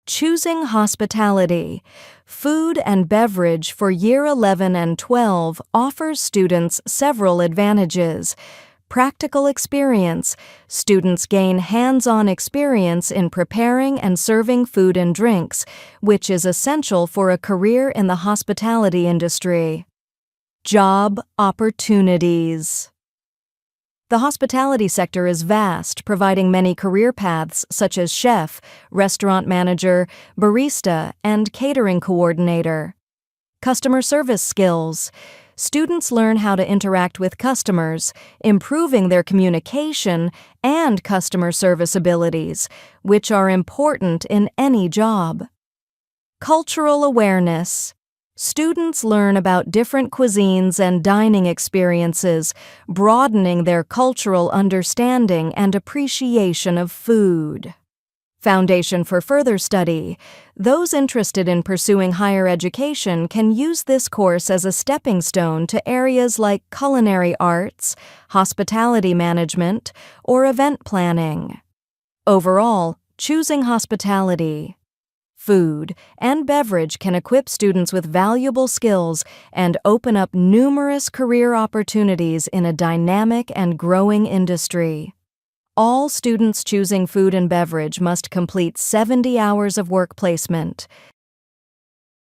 Choosing hospitality. Food and beverage for Year 11 and 12 offers students several advantages. Practical experience. Students gain hands-on experience in preparing and serving food and drinks, which is essential for a career in the hospitality industry. Job opportunities. The hospitality sector is vast, providing many career paths such as chef, restaurant manager, barista, and catering coordinator. Customer service skills. Students learn how to interact with customers, improving their communication and customer service abilities, which are important in any job. Cultural awareness. Students learn about different cuisines and dining experiences, broadening their cultural understanding and appreciation of food. Foundation for further study. Those interested in pursuing higher education can use this course as a stepping stone to areas like culinary arts, hospitality management, or event planning. Overall, choosing hospitality. Food and beverage can equip students with valuable skills and open up numerous career opportunities in a dynamic and growing industry. All students choosing food and beverage must complete 70 hours of work placement.